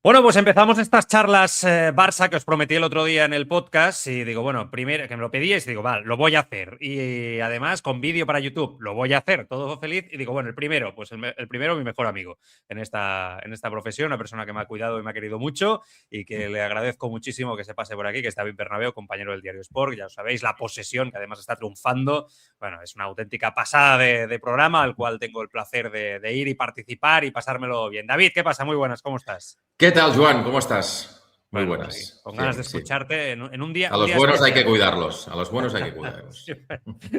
Bueno, pues empezamos estas charlas Barça que os prometí el otro día en el podcast y digo, bueno, primero que me lo pedíais y digo, vale, lo voy a hacer. Y además con vídeo para YouTube, lo voy a hacer, todo feliz. Y digo, bueno, el primero, pues el primero mi mejor amigo en esta profesión, una persona que me ha cuidado y me ha querido mucho y que le agradezco muchísimo que se pase por aquí, que está David Bernabéu, compañero del diario Sport, ya os sabéis, la posesión, que además está triunfando. Bueno, es una auténtica pasada de programa al cual tengo el placer de ir y participar y pasármelo bien. David, ¿qué pasa? Muy buenas, ¿cómo estás? ¿Qué tal, Joan? ¿Cómo estás? Muy Bueno, pues buenas. sí, con ganas Bien, de sí. escucharte en un día. A los buenos hay que cuidarlos. A los buenos hay que cuidarlos.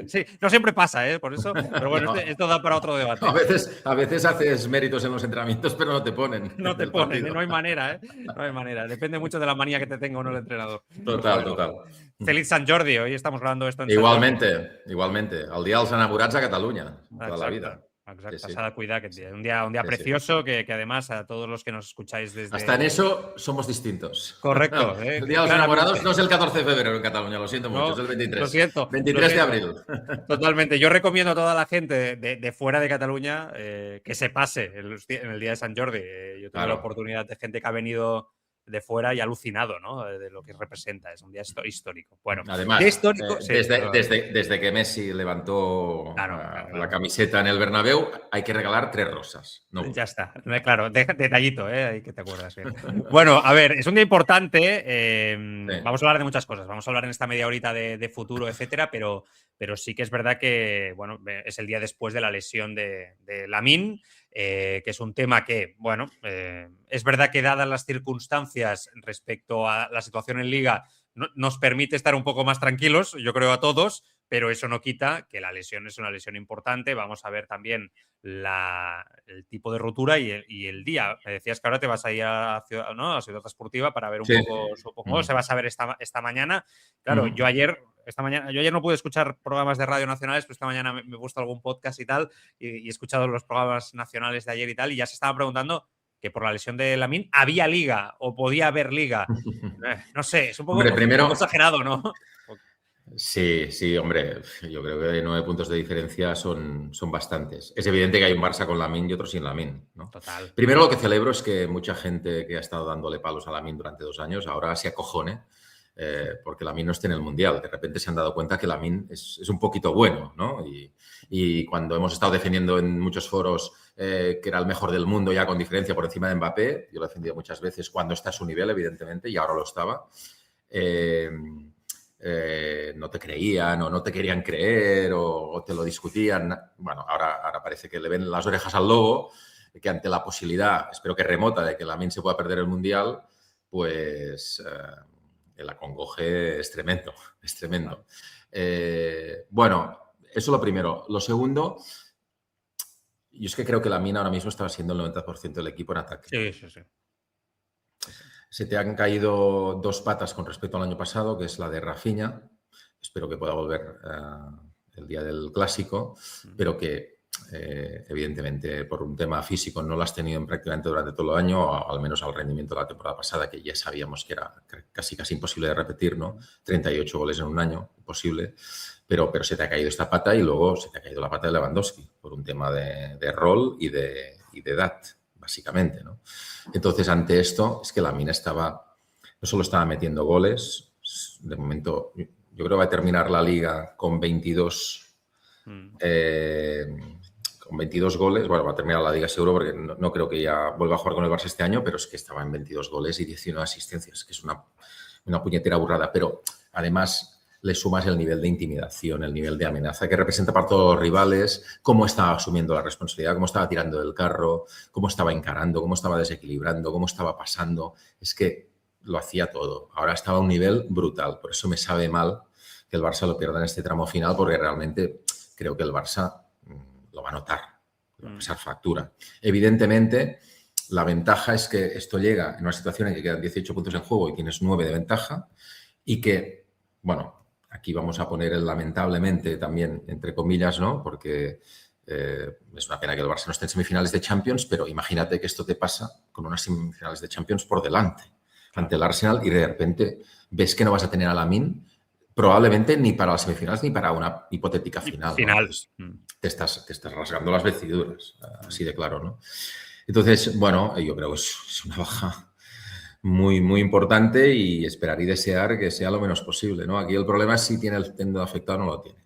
Sí, no siempre pasa, ¿eh? Por eso. Pero bueno, No. esto da para otro debate. A veces haces méritos en los entrenamientos, pero no te ponen No en te el ponen, partido. no hay manera, ¿eh? No hay manera. Depende mucho de la manía que te tenga o no el entrenador. Total, Bueno, total. feliz Sant Jordi. Hoy estamos grabando esto en Sant Jordi. Igualmente. El dia dels enamorats a Catalunya, toda la vida. Exacto. Sí. S'ha de cuidar aquest dia. Un día Sí. precioso que además a todos los que nos escucháis desde... Hasta en eso somos distintos. Correcto. El Día de los Enamorados no es el 14 de febrero en Cataluña, lo siento mucho, No, es el 23. lo siento. 23 de abril. Totalmente. Yo recomiendo a toda la gente de fuera de Cataluña que se pase en el día de Sant Jordi. Yo tuve la oportunidad de gente que ha venido de fuera y alucinado, ¿no? De lo que representa. Es un día histórico. Bueno, además, día histórico, sí, desde que Messi levantó la camiseta en el Bernabéu, hay que regalar 3 rosas. No. Ya está, claro, detallito, ahí que te acuerdas bien. Bueno, a ver, es un día importante. Sí. Vamos a hablar de muchas cosas. Vamos a hablar en esta media horita de futuro, etcétera, pero sí que es verdad que, bueno, es el día después de la lesión de Lamine, que es un tema que, bueno, es verdad que dadas las circunstancias respecto a la situación en Liga, nos permite estar un poco más tranquilos, yo creo a todos, pero eso no quita que la lesión es una lesión importante. Vamos a ver también el tipo de rotura y el día. Me decías que ahora te vas a ir a Ciudad Esportiva para ver un poco, supongo, se va a saber esta mañana. Claro, yo ayer no pude escuchar programas de radio nacionales, pero esta mañana me he puesto algún podcast y tal, y he escuchado los programas nacionales de ayer y tal, y ya se estaba preguntando que por la lesión de Lamine había liga o podía haber liga. No sé, es un poco, un poco exagerado, ¿no? Sí, hombre, yo creo que 9 puntos de diferencia son bastantes. Es evidente que hay un Barça con Lamine y otro sin Lamine, ¿no? Total. Primero, lo que celebro es que mucha gente que ha estado dándole palos a Lamine durante 2 años ahora se acojone porque Lamine no esté en el Mundial. De repente se han dado cuenta que Lamine es un poquito bueno, ¿no? Y cuando hemos estado defendiendo en muchos foros que era el mejor del mundo ya con diferencia por encima de Mbappé, yo lo he defendido muchas veces cuando está a su nivel, evidentemente, y ahora lo estaba, no te creían o no te querían creer o te lo discutían. Bueno, ahora parece que le ven las orejas al lobo, que ante la posibilidad, espero que remota, de que Lamine se pueda perder el Mundial, pues el acongoje es tremendo, es tremendo. Bueno, eso es lo primero. Lo segundo, yo es que creo que Lamine ahora mismo estaba siendo el 90% del equipo en ataque. Sí. Se te han caído 2 patas con respecto al año pasado, que es la de Rafinha. Espero que pueda volver el día del Clásico, pero que evidentemente por un tema físico no lo has tenido prácticamente durante todo el año, o al menos al rendimiento de la temporada pasada, que ya sabíamos que era casi imposible de repetir, ¿no? 38 goles en un año, imposible. Pero se te ha caído esta pata y luego se te ha caído la pata de Lewandowski por un tema de rol y de edad, básicamente, ¿no? Entonces, ante esto, es que Lamine no solo estaba metiendo goles, de momento, yo creo que va a terminar la Liga con 22 goles. Bueno, va a terminar la Liga seguro porque no creo que ya vuelva a jugar con el Barça este año, pero es que estaba en 22 goles y 19 asistencias, que es una puñetera burrada. Pero, además, le sumas el nivel de intimidación, el nivel de amenaza que representa para todos los rivales, cómo estaba asumiendo la responsabilidad, cómo estaba tirando del carro, cómo estaba encarando, cómo estaba desequilibrando, cómo estaba pasando. Es que lo hacía todo. Ahora estaba a un nivel brutal. Por eso me sabe mal que el Barça lo pierda en este tramo final, porque realmente creo que el Barça lo va a notar, va a pasar factura. Evidentemente, la ventaja es que esto llega en una situación en que quedan 18 puntos en juego y tienes 9 de ventaja y que, bueno, aquí vamos a poner el lamentablemente también entre comillas, ¿no? Porque es una pena que el Barça no esté en semifinales de Champions, pero imagínate que esto te pasa con unas semifinales de Champions por delante, ante el Arsenal, y de repente ves que no vas a tener a Lamine probablemente ni para las semifinales ni para una hipotética final. ¿no? Entonces, te estás rasgando las vestiduras, así de claro, ¿no? Entonces, bueno, yo creo que es una baja muy, muy importante y esperar y desear que sea lo menos posible, ¿no? Aquí el problema es si tiene el tendón afectado o no lo tiene.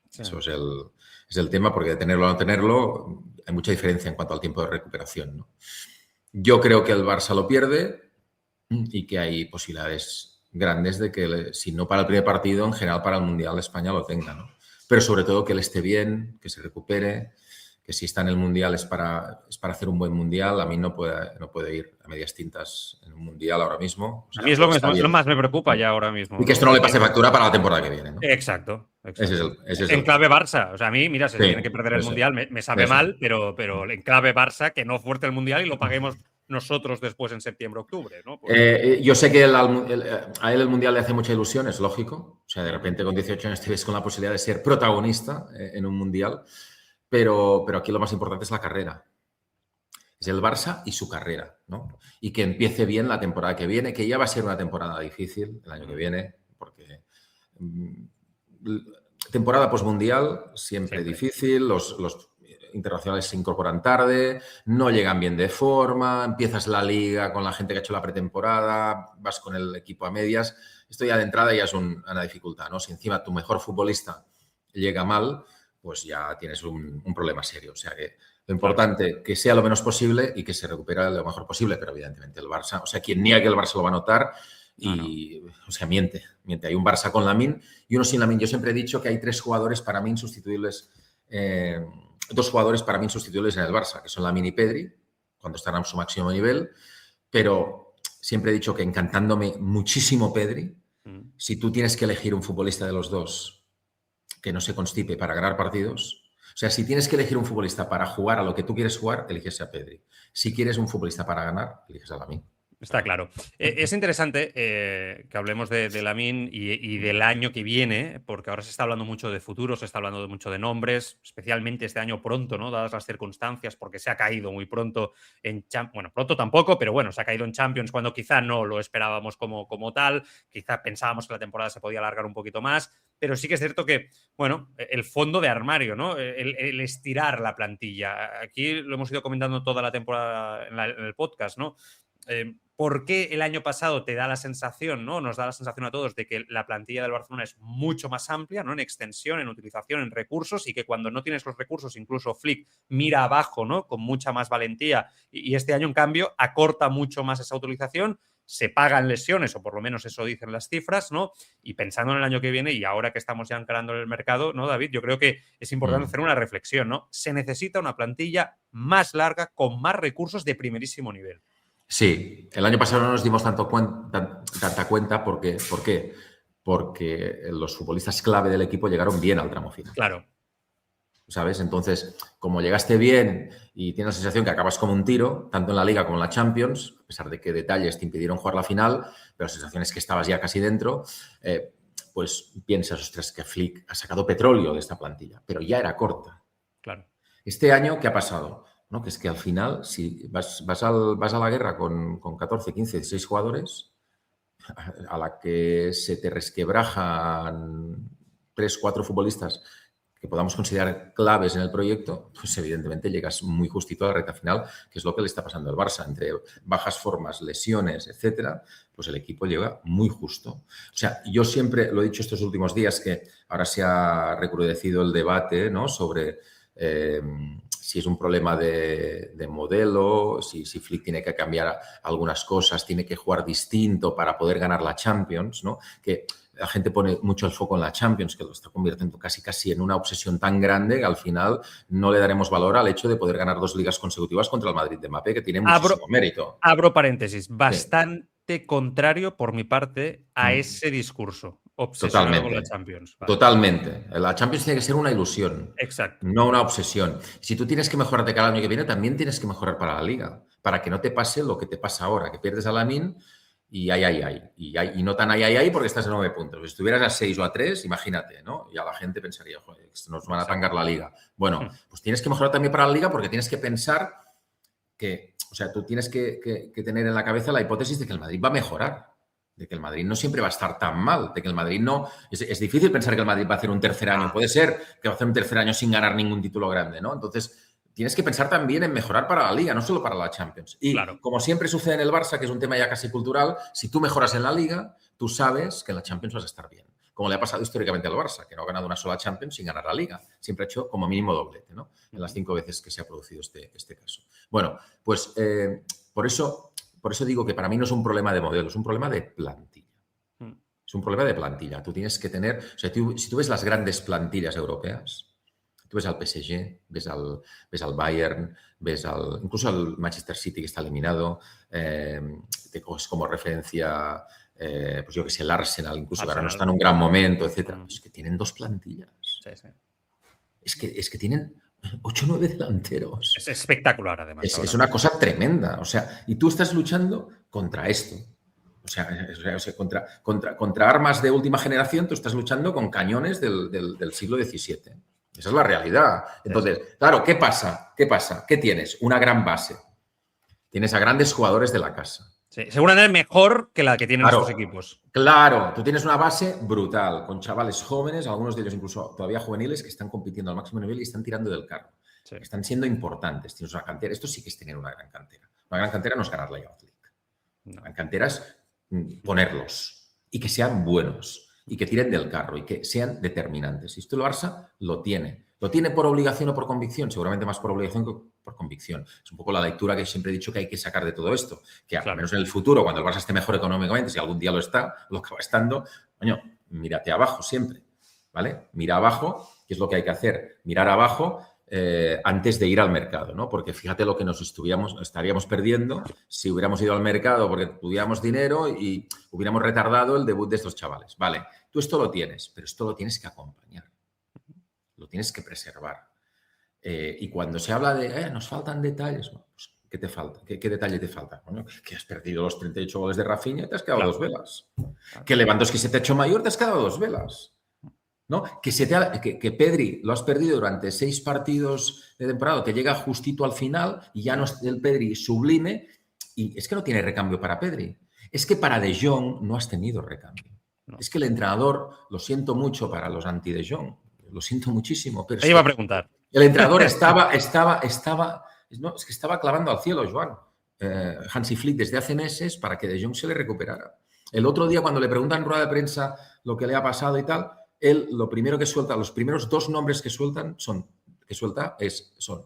Sí. Eso es el tema, porque de tenerlo o no tenerlo hay mucha diferencia en cuanto al tiempo de recuperación, ¿no? Yo creo que el Barça lo pierde y que hay posibilidades grandes de que, si no para el primer partido, en general para el Mundial España lo tenga, ¿no? Pero sobre todo que él esté bien, que se recupere, que si está en el Mundial es para hacer un buen Mundial. A mí no puede ir a medias tintas en un Mundial ahora mismo. O sea, a mí es lo más me preocupa ya ahora mismo. Y que esto no le pase factura para la temporada que viene, ¿no? Exacto. Ese es en clave Barça. O sea, a mí, mira, se tiene que perder el Mundial, me sabe mal, pero en clave Barça, que no fuerte el Mundial y lo paguemos nosotros después en septiembre-octubre, ¿no? Pues... yo sé que a él el Mundial le hace mucha ilusión, es lógico. O sea, de repente con 18 años te ves con la posibilidad de ser protagonista en un Mundial, pero aquí lo más importante es la carrera. Es el Barça y su carrera, ¿no? Y que empiece bien la temporada que viene, que ya va a ser una temporada difícil el año que viene, porque temporada postmundial siempre difícil, los internacionales se incorporan tarde, no llegan bien de forma, empiezas la liga con la gente que ha hecho la pretemporada, vas con el equipo a medias. Esto ya de entrada ya es una dificultad, ¿no? Si encima tu mejor futbolista llega mal, pues ya tienes un problema serio. O sea que lo importante que sea lo menos posible y que se recupere lo mejor posible, pero evidentemente el Barça, o sea, quien niega que el Barça lo va a notar y, o sea, miente. Hay un Barça con Lamine y uno sin Lamine. Yo siempre he dicho que hay dos jugadores para mí insustituibles en el Barça, que son Lamine y Pedri, cuando están a su máximo nivel, pero siempre he dicho que encantándome muchísimo Pedri, si tú tienes que elegir un futbolista de los dos que no se constipe para ganar partidos. O sea, si tienes que elegir un futbolista para jugar a lo que tú quieres jugar, eliges a Pedri. Si quieres un futbolista para ganar, eliges a Lamine. Está claro. Es interesante que hablemos de Lamine y del año que viene, porque ahora se está hablando mucho de futuro, se está hablando mucho de nombres, especialmente este año pronto, ¿no? Dadas las circunstancias, porque se ha caído muy pronto en Champions. Bueno, pronto tampoco, pero bueno, se ha caído en Champions cuando quizá no lo esperábamos como tal, quizá pensábamos que la temporada se podía alargar un poquito más, pero sí que es cierto que, bueno, el fondo de armario, ¿no? El estirar la plantilla. Aquí lo hemos ido comentando toda la temporada en el podcast, ¿no? ¿Por qué el año pasado te da la sensación, ¿no? Nos da la sensación a todos de que la plantilla del Barcelona es mucho más amplia, ¿no? En extensión, en utilización, en recursos, y que cuando no tienes los recursos, incluso Flick mira abajo, ¿no? Con mucha más valentía, y este año, en cambio, acorta mucho más esa utilización, se pagan lesiones, o por lo menos eso dicen las cifras, ¿no? Y pensando en el año que viene, y ahora que estamos ya encarando el mercado, ¿no, David? Yo creo que es importante hacer una reflexión, ¿no? Se necesita una plantilla más larga, con más recursos de primerísimo nivel. Sí, el año pasado no nos dimos tanta cuenta porque, ¿por qué? Porque los futbolistas clave del equipo llegaron bien al tramo final. Claro. ¿Sabes? Entonces, como llegaste bien y tienes la sensación que acabas como un tiro, tanto en la Liga como en la Champions, a pesar de que detalles te impidieron jugar la final, pero la sensación es que estabas ya casi dentro, pues piensas, ostras, que Flick ha sacado petróleo de esta plantilla, pero ya era corta. Claro. Este año, ¿qué ha pasado? ¿No? Que es que al final, si vas a la guerra con 14, 15, 16 jugadores, a la que se te resquebrajan 3, 4 futbolistas que podamos considerar claves en el proyecto, pues evidentemente llegas muy justito a la recta final, que es lo que le está pasando al Barça. Entre bajas formas, lesiones, etcétera, pues el equipo llega muy justo. O sea, yo siempre lo he dicho estos últimos días, que ahora se ha recrudecido el debate, ¿no? Sobre si es un problema de modelo, si Flick tiene que cambiar algunas cosas, tiene que jugar distinto para poder ganar la Champions, ¿no? Que la gente pone mucho el foco en la Champions, que lo está convirtiendo casi en una obsesión tan grande que al final no le daremos valor al hecho de poder ganar 2 ligas consecutivas contra el Madrid de Mbappé, que tiene muchísimo mérito. Abro paréntesis. Bastante contrario, por mi parte, a ese discurso. Obsesionado con la Champions. Vale. Totalmente. La Champions tiene que ser una ilusión. Exacto. No una obsesión. Si tú tienes que mejorar de cada año que viene, también tienes que mejorar para la Liga. Para que no te pase lo que te pasa ahora, que pierdes a Lamine y y no tan ay, porque estás en 9 puntos. Si estuvieras a 6 o a 3, imagínate, ¿no? Ya la gente pensaría, joder, nos van a tangar la Liga. Bueno, pues tienes que mejorar también para la Liga, porque tienes que pensar que, o sea, tú tienes que tener en la cabeza la hipótesis de que el Madrid va a mejorar, de que el Madrid no siempre va a estar tan mal, de que el Madrid no... Es difícil pensar que el Madrid va a hacer un tercer año. Puede ser que va a hacer un tercer año sin ganar ningún título grande, ¿no? Entonces, tienes que pensar también en mejorar para la Liga, no solo para la Champions. Y claro, como siempre sucede en el Barça, que es un tema ya casi cultural, si tú mejoras en la Liga, tú sabes que en la Champions vas a estar bien. Como le ha pasado históricamente al Barça, que no ha ganado una sola Champions sin ganar la Liga. Siempre ha hecho como mínimo doblete, ¿no? En las 5 veces que se ha producido este caso. Bueno, pues por eso digo que para mí no es un problema de modelo, es un problema de plantilla. Es un problema de plantilla. Tú tienes que tener... O sea, si tú ves las grandes plantillas europeas, tú ves al PSG, ves al Bayern, incluso al Manchester City, que está eliminado, te coges como referencia... pues yo que sé, el Arsenal, incluso que ahora no está en un gran momento, etcétera. Es que tienen 2 plantillas. Sí, sí. Es que tienen 8 o 9 delanteros. Es espectacular, además. Es una cosa tremenda. O sea, y tú estás luchando contra esto. O sea contra armas de última generación, tú estás luchando con cañones del siglo XVII. Esa es la realidad. Entonces, claro, ¿qué pasa? ¿Qué tienes? Una gran base. Tienes a grandes jugadores de la casa. Sí, seguramente mejor que la que tienen estos equipos. Claro, tú tienes una base brutal, con chavales jóvenes, algunos de ellos incluso todavía juveniles, que están compitiendo al máximo nivel y están tirando del carro. Sí. Están siendo importantes. Tienes una cantera. Esto sí que es tener una gran cantera. Una gran cantera no es ganar la Youth League. No. La cantera es ponerlos y que sean buenos y que tiren del carro y que sean determinantes. Y esto el Barça lo tiene. ¿Lo tiene por obligación o por convicción? Seguramente más por obligación que por convicción. Es un poco la lectura que siempre he dicho que hay que sacar de todo esto. Que al menos en el futuro, cuando el Barça esté mejor económicamente, si algún día lo acaba estando, coño, mírate abajo siempre, ¿vale? Mira abajo, ¿qué es lo que hay que hacer? Mirar abajo antes de ir al mercado, ¿no? Porque fíjate lo que estaríamos perdiendo si hubiéramos ido al mercado porque tuviéramos dinero y hubiéramos retardado el debut de estos chavales. Vale, tú esto lo tienes, pero esto lo tienes que acompañar. Lo tienes que preservar. Y cuando se habla de nos faltan detalles, bueno, pues, ¿qué te falta? ¿Qué detalle te falta? Bueno, que has perdido los 38 goles de Rafinha y te has quedado 2 velas. Que Lewandowski se te ha hecho mayor, te has quedado 2 velas. ¿No? Que Pedri lo has perdido durante 6 partidos de temporada, que llega justito al final y ya no es el Pedri sublime. Y es que no tiene recambio para Pedri. Es que para De Jong no has tenido recambio. No. Es que el entrenador, lo siento mucho para los anti-De Jong, lo siento muchísimo. Pero te iba a preguntar. El entrenador estaba clavando al cielo, Joan. Hansi Flick desde hace meses para que De Jong se le recuperara. El otro día, cuando le preguntan en rueda de prensa lo que le ha pasado y tal, él lo primero que suelta, los primeros 2 nombres que suelta son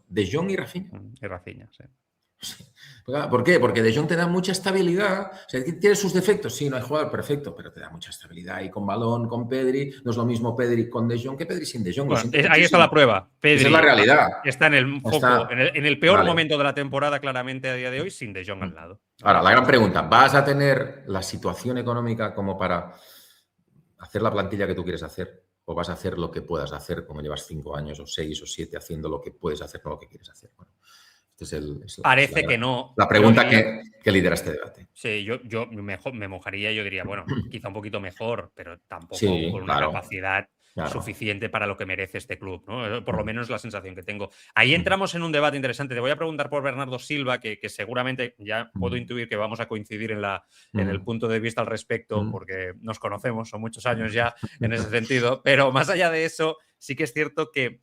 De Jong y Rafinha. Y Rafinha, sí. ¿Por qué? Porque De Jong te da mucha estabilidad. O sea, tiene sus defectos, sí, no hay jugador perfecto, pero te da mucha estabilidad. Y con balón, con Pedri, no es lo mismo Pedri con De Jong que Pedri sin De Jong. Bueno, ahí está la prueba. Pedri esa es la realidad. Está en el foco, en el peor momento de la temporada, claramente, a día de hoy, sin De Jong al lado. Ahora, la gran pregunta, ¿vas a tener la situación económica como para hacer la plantilla que tú quieres hacer? ¿O vas a hacer lo que puedas hacer, como llevas 5 años o 6 o 7 haciendo lo que puedes hacer, no lo que quieres hacer? Bueno, parece que no. La pregunta que lidera este debate. Sí, yo me mojaría, yo diría, bueno, quizá un poquito mejor, pero tampoco con una capacidad suficiente para lo que merece este club, ¿no? Por lo menos es la sensación que tengo. Ahí entramos en un debate interesante. Te voy a preguntar por Bernardo Silva, que seguramente ya puedo intuir que vamos a coincidir en el punto de vista al respecto, porque nos conocemos, son muchos años ya en ese sentido, pero más allá de eso, sí que es cierto que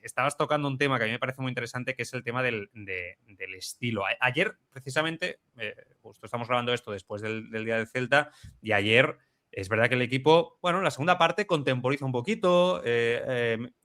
estabas tocando un tema que a mí me parece muy interesante, que es el tema del estilo. Ayer, precisamente, justo estamos grabando esto después del día del Celta, y ayer es verdad que el equipo, bueno, en la segunda parte contemporiza un poquito.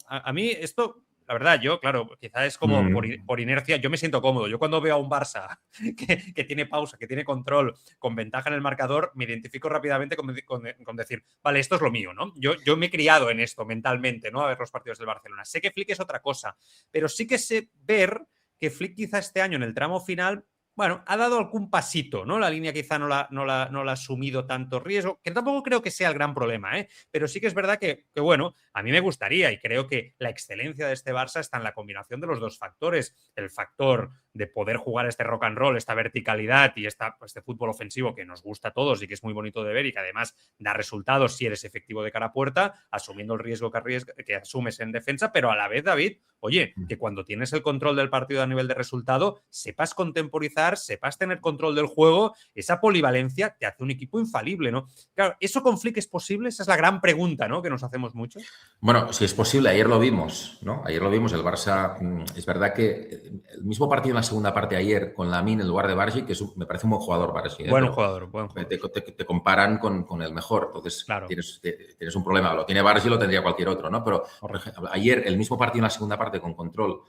A mí esto, la verdad, yo, claro, quizás es como por inercia, yo me siento cómodo. Yo cuando veo a un Barça que tiene pausa, que tiene control, con ventaja en el marcador, me identifico rápidamente con decir, vale, esto es lo mío, ¿no? Yo me he criado en esto mentalmente, ¿no? A ver los partidos del Barcelona. Sé que Flick es otra cosa, pero sí que sé ver que Flick quizá este año en el tramo final, bueno, ha dado algún pasito, ¿no? La línea quizá no la ha asumido tanto riesgo, que tampoco creo que sea el gran problema, ¿eh? Pero sí que es verdad que, bueno, a mí me gustaría, y creo que la excelencia de este Barça está en la combinación de los 2 factores. El factor de poder jugar este rock and roll, esta verticalidad y este fútbol ofensivo que nos gusta a todos y que es muy bonito de ver y que además da resultados si eres efectivo de cara a puerta, asumiendo el riesgo que asumes en defensa, pero a la vez, David, oye, que cuando tienes el control del partido a nivel de resultado, sepas contemporizar, sepas tener control del juego, esa polivalencia te hace un equipo infalible, ¿no? Claro, ¿eso con Flick es posible? Esa es la gran pregunta, ¿no?, que nos hacemos mucho. Bueno, si es posible, ayer lo vimos, ¿no? Ayer lo vimos, el Barça, es verdad que el mismo partido en la segunda parte ayer con Lamine en lugar de Bargi, que me parece un buen jugador Bargi. Buen jugador. Te comparan con el mejor, entonces claro. tienes un problema. Lo tiene Bargi, lo tendría cualquier otro, ¿no? Pero por ejemplo, ayer el mismo partido en la segunda parte con control,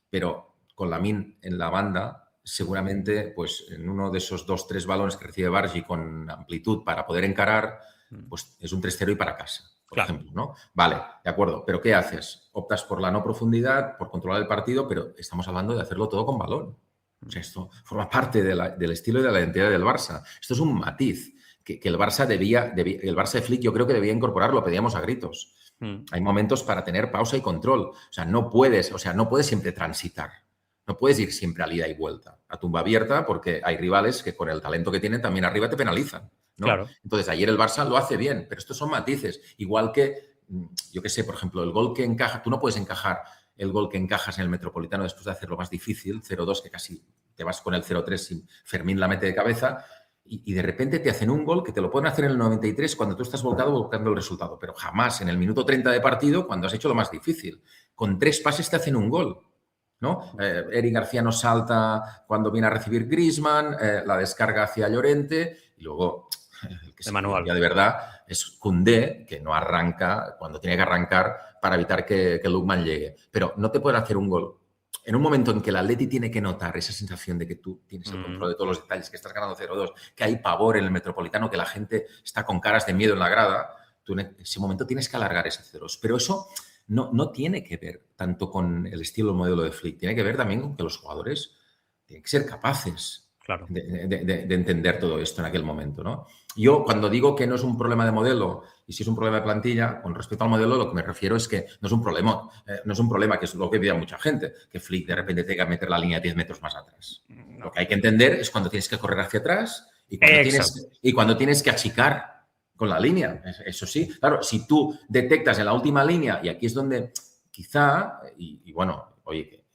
pero con Lamine en la banda, seguramente pues en uno de esos 2-3 balones que recibe Bargi con amplitud para poder encarar, pues es un 3-0 y para casa. Por ejemplo, ¿no? Vale, de acuerdo, pero ¿qué haces? Optas por la no profundidad, por controlar el partido, pero estamos hablando de hacerlo todo con balón. O sea, esto forma parte del estilo y de la identidad del Barça. Esto es un matiz que el Barça el Barça de Flick yo creo que debía incorporarlo, pedíamos a gritos. Hay momentos para tener pausa y control. O sea, no puedes siempre transitar. No puedes ir siempre a ida y vuelta, a tumba abierta, porque hay rivales que con el talento que tienen también arriba te penalizan, ¿no? Claro. Entonces, ayer el Barça lo hace bien, pero estos son matices. Igual que, yo qué sé, por ejemplo, el gol que encaja, tú no puedes encajar el gol que encajas en el Metropolitano después de hacerlo más difícil, 0-2, que casi te vas con el 0-3 sin Fermín la mete de cabeza, y de repente te hacen un gol que te lo pueden hacer en el 93 cuando tú estás volcado buscando el resultado, pero jamás en el minuto 30 de partido cuando has hecho lo más difícil. Con 3 pases te hacen un gol, ¿no? Eric García no salta cuando viene a recibir Griezmann, la descarga hacia Llorente y luego el que se cambia de verdad es Koundé, que no arranca cuando tiene que arrancar para evitar que Lookman llegue. Pero no te pueden hacer un gol. En un momento en que el Atleti tiene que notar esa sensación de que tú tienes el control de todos los detalles, que estás ganando 0-2, que hay pavor en el Metropolitano, que la gente está con caras de miedo en la grada, tú en ese momento tienes que alargar ese 0-2. Pero eso no tiene que ver tanto con el estilo o el modelo de Flick, tiene que ver también con que los jugadores tienen que ser capaces de entender todo esto en aquel momento, ¿no? Yo, cuando digo que no es un problema de modelo y si es un problema de plantilla, con respecto al modelo, lo que me refiero es que no es un problema, que es lo que pide mucha gente, que Flick de repente tenga que meter la línea 10 metros más atrás. No. Lo que hay que entender es cuando tienes que correr hacia atrás y cuando tienes que achicar con la línea. Eso sí, claro, si tú detectas en la última línea, y aquí es donde quizá, y bueno, oye,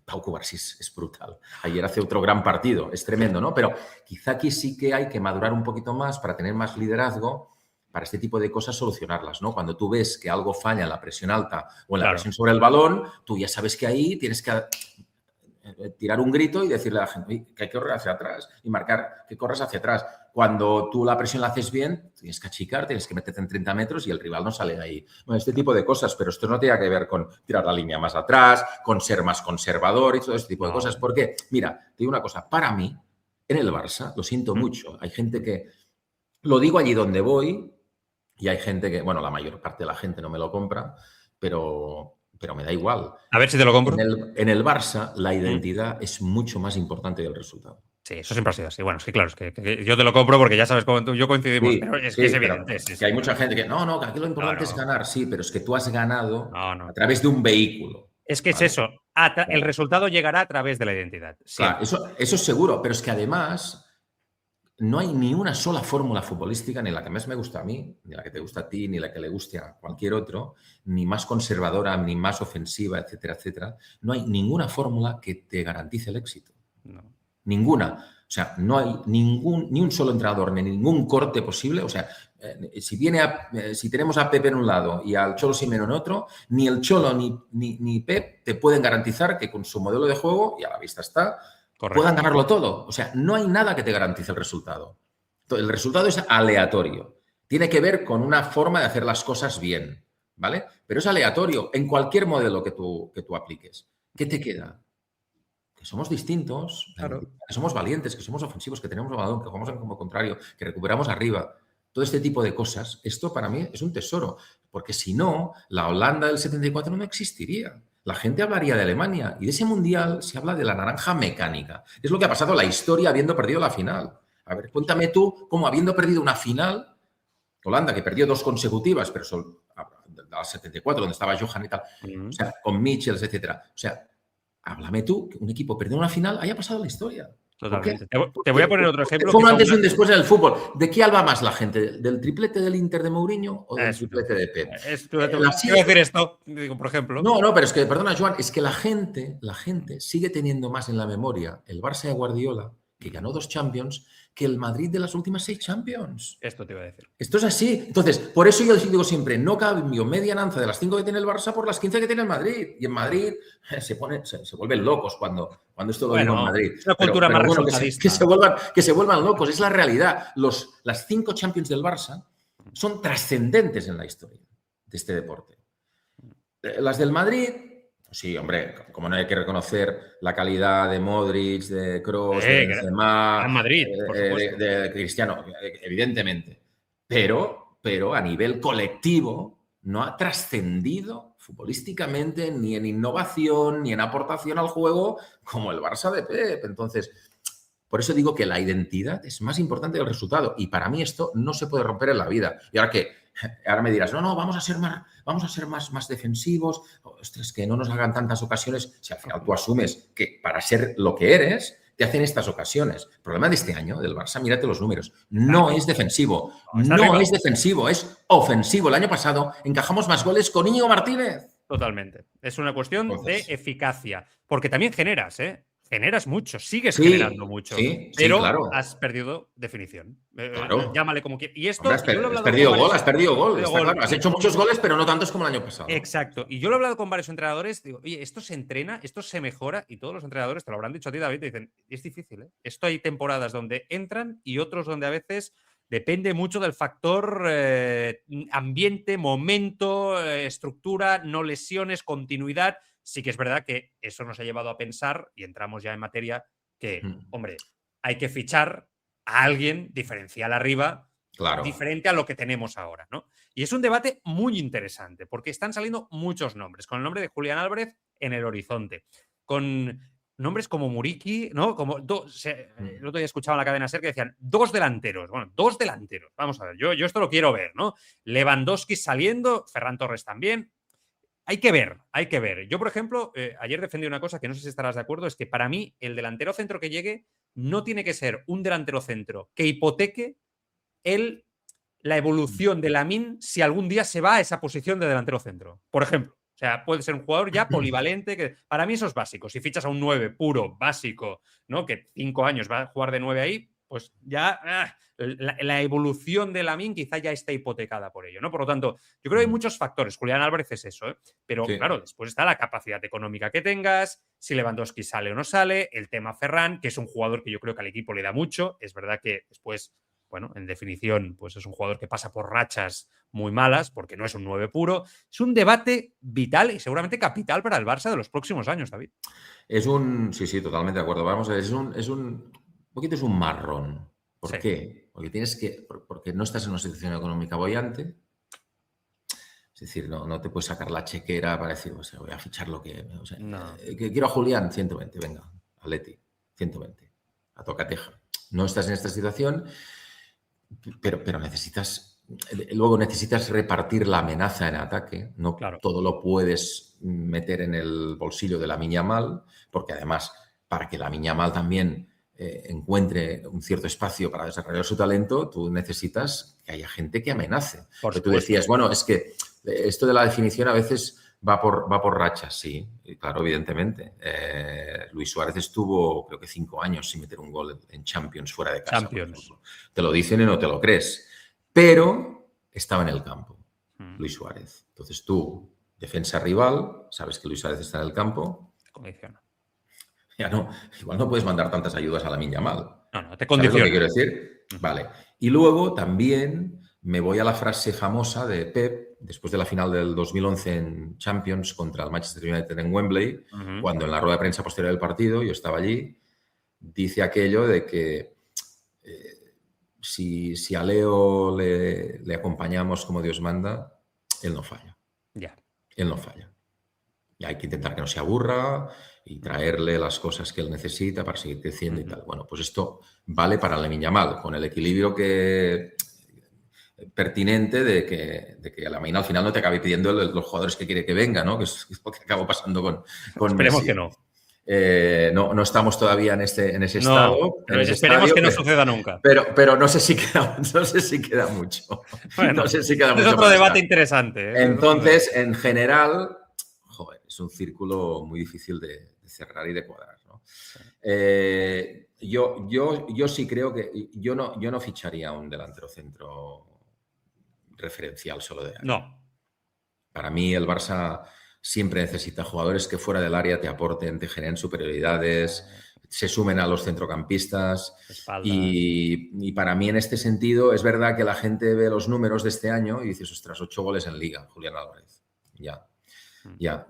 Pau Cubarsí es brutal. Ayer hace otro gran partido, es tremendo, ¿no? Pero quizá aquí sí que hay que madurar un poquito más para tener más liderazgo, para este tipo de cosas solucionarlas, ¿no? Cuando tú ves que algo falla en la presión alta o en la presión sobre el balón, tú ya sabes que ahí tienes que tirar un grito y decirle a la gente que hay que correr hacia atrás y marcar que corres hacia atrás. Cuando tú la presión la haces bien, tienes que achicar, tienes que meterte en 30 metros y el rival no sale de ahí. Bueno, este tipo de cosas, pero esto no tiene que ver con tirar la línea más atrás, con ser más conservador y todo este tipo de cosas. Porque, mira, te digo una cosa, para mí, en el Barça, lo siento mucho, hay gente que, lo digo allí donde voy y hay gente que, bueno, la mayor parte de la gente no me lo compra, pero me da igual. A ver si te lo compro. En el Barça, la identidad es mucho más importante que el resultado. Sí, eso siempre ha sido así. Bueno, es que claro, es que yo te lo compro porque ya sabes cómo tú y yo coincidimos, pero es que es evidente. Que hay mucha gente que, no, que aquí lo importante es ganar. Sí, pero es que tú has ganado a través de un vehículo. Es que es eso. El resultado llegará a través de la identidad. Claro, eso es seguro, pero es que además no hay ni una sola fórmula futbolística, ni la que más me gusta a mí, ni la que te gusta a ti, ni la que le guste a cualquier otro, ni más conservadora, ni más ofensiva, etcétera, etcétera. No hay ninguna fórmula que te garantice el éxito. No. Ninguna. O sea, no hay ni un solo entrenador, ni ningún corte posible. O sea, si tenemos a Pep en un lado y al Cholo Simeone en otro, ni el Cholo ni Pep te pueden garantizar que con su modelo de juego, y a la vista está, puedan ganarlo todo. O sea, no hay nada que te garantice el resultado. El resultado es aleatorio. Tiene que ver con una forma de hacer las cosas bien, ¿vale? Pero es aleatorio en cualquier modelo que tú apliques. ¿Qué te queda? Que somos distintos, que somos valientes, que somos ofensivos, que tenemos el balón, que jugamos en campo contrario, que recuperamos arriba. Todo este tipo de cosas, esto para mí es un tesoro. Porque si no, la Holanda del 74 no existiría. La gente hablaría de Alemania y de ese mundial se habla de la naranja mecánica. Es lo que ha pasado en la historia habiendo perdido la final. A ver, cuéntame tú cómo habiendo perdido una final, Holanda que perdió 2 consecutivas, pero son al 74, donde estaba Johan y tal, o sea, con Michels, etcétera. O sea, háblame tú, que un equipo perdió una final haya pasado la historia. Totalmente. Te voy a poner otro ejemplo. Fue un antes y un después en el fútbol. ¿De qué alba más la gente? ¿Del triplete del Inter de Mourinho o del triplete de Pep? Te voy a decir esto, digo, por ejemplo. No, pero es que, perdona, Joan, es que la gente sigue teniendo más en la memoria el Barça de Guardiola, que ganó 2 Champions, que el Madrid de las últimas 6 Champions. Esto te iba a decir. Esto es así. Entonces, por eso yo digo siempre, no cambio media nanza de las 5 que tiene el Barça por las 15 que tiene el Madrid. Y en Madrid se vuelven locos cuando esto lo digo en Madrid. Es una cultura más bueno, resultadista. que se vuelvan locos. Es la realidad. Las 5 Champions del Barça son trascendentes en la historia de este deporte. Las del Madrid... Sí, hombre, como no hay que reconocer la calidad de Modric, de Kroos, de Benzema, Madrid, por supuesto. de Cristiano, evidentemente. Pero a nivel colectivo no ha trascendido futbolísticamente ni en innovación ni en aportación al juego como el Barça de Pep. Entonces, por eso digo que la identidad es más importante que el resultado. Y para mí esto no se puede romper en la vida. ¿Y ahora qué? Ahora me dirás, no, vamos a ser más defensivos, ostras, que no nos hagan tantas ocasiones. Si al final tú asumes que para ser lo que eres, te hacen estas ocasiones. El problema de este año del Barça, mírate los números, no es defensivo, no es defensivo, es ofensivo. El año pasado encajamos más goles con Íñigo Martínez. Totalmente. Es una cuestión de eficacia, porque también generas mucho, sigues generando mucho, pero claro. has perdido definición. Claro. Llámale como quieras. Y esto, has perdido gol. Claro. Has hecho muchos goles, pero no tantos como el año pasado. Exacto. Y yo lo he hablado con varios entrenadores, digo, oye, esto se entrena, esto se mejora, y todos los entrenadores te lo habrán dicho a ti, David, te dicen, es difícil, ¿eh? Esto hay temporadas donde entran y otros donde a veces depende mucho del factor ambiente, momento, estructura, no lesiones, continuidad. Sí que es verdad que eso nos ha llevado a pensar, y entramos ya en materia, que, hombre, hay que fichar a alguien diferencial arriba, diferente a lo que tenemos ahora, ¿no? Y es un debate muy interesante, porque están saliendo muchos nombres, con el nombre de Julián Álvarez en el horizonte, con nombres como Muriqui, ¿no? Como el otro día escuchaba en la cadena SER que decían 2 delanteros. Bueno, 2 delanteros. Vamos a ver, yo esto lo quiero ver, ¿no? Lewandowski saliendo, Ferran Torres también. Hay que ver. Yo, por ejemplo, ayer defendí una cosa que no sé si estarás de acuerdo, es que para mí el delantero centro que llegue no tiene que ser un delantero centro que hipoteque la evolución de Lamine si algún día se va a esa posición de delantero centro. Por ejemplo, o sea, puede ser un jugador ya polivalente, que para mí eso es básico. Si fichas a un 9 puro, básico, ¿no? Que 5 años va a jugar de 9 ahí, pues ya la evolución de Lamine quizá ya está hipotecada por ello, ¿no? Por lo tanto, yo creo que hay muchos factores. Julián Álvarez es eso, ¿eh? Pero claro, después está la capacidad económica que tengas, si Lewandowski sale o no sale, el tema Ferran, que es un jugador que yo creo que al equipo le da mucho. Es verdad que después, bueno, en definición, pues es un jugador que pasa por rachas muy malas, porque no es un 9 puro. Es un debate vital y seguramente capital para el Barça de los próximos años, David. Sí, totalmente de acuerdo. Vamos a ver, es un poquito es un marrón. ¿Por qué? Porque no estás en una situación económica boyante. Es decir, no te puedes sacar la chequera para decir, voy a fichar lo que... que quiero a Julián, 120, venga, a Leti, 120, a tocateja. No estás en esta situación, pero necesitas repartir la amenaza en ataque. No todo lo puedes meter en el bolsillo de Lamine Yamal, porque además, para que Lamine Yamal también encuentre un cierto espacio para desarrollar su talento, tú necesitas que haya gente que amenace. Porque tú decías, bueno, es que esto de la definición a veces va por rachas, sí, y claro, evidentemente. Luis Suárez estuvo, creo que 5 años sin meter un gol en Champions fuera de casa. Te lo dicen y no te lo crees. Pero estaba en el campo, Luis Suárez. Entonces tú, defensa rival, sabes que Luis Suárez está en el campo. Te condiciona. Ya no, igual no puedes mandar tantas ayudas a Lamine Yamal. No, te condiciona. ¿Sabes lo que quiero decir? Vale. Y luego también me voy a la frase famosa de Pep, después de la final del 2011 en Champions contra el Manchester United en Wembley, cuando en la rueda de prensa posterior del partido, yo estaba allí, dice aquello de que si a Leo le acompañamos como Dios manda, él no falla. Él no falla. Y hay que intentar que no se aburra y traerle las cosas que él necesita para seguir creciendo y tal. Bueno, pues esto vale para Lamine Yamal, con el equilibrio pertinente de que Lamine al final no te acabe pidiendo los jugadores que quiere que venga, ¿no? Que es lo que acabó pasando con Esperemos Messi. que no. No estamos todavía en ese estado. Pero esperemos que no suceda nunca. Pero no sé si queda mucho. Bueno, no sé si queda mucho. Es otro debate interesante. Entonces, en general, es un círculo muy difícil de cerrar y de cuadrar, ¿no? Yo sí creo que yo no ficharía un delantero centro referencial solo de área. No. Para mí el Barça siempre necesita jugadores que fuera del área te aporten, te generen superioridades, se sumen a los centrocampistas. Y para mí en este sentido es verdad que la gente ve los números de este año y dices, ostras, 8 goles en Liga, Julián Álvarez. Ya.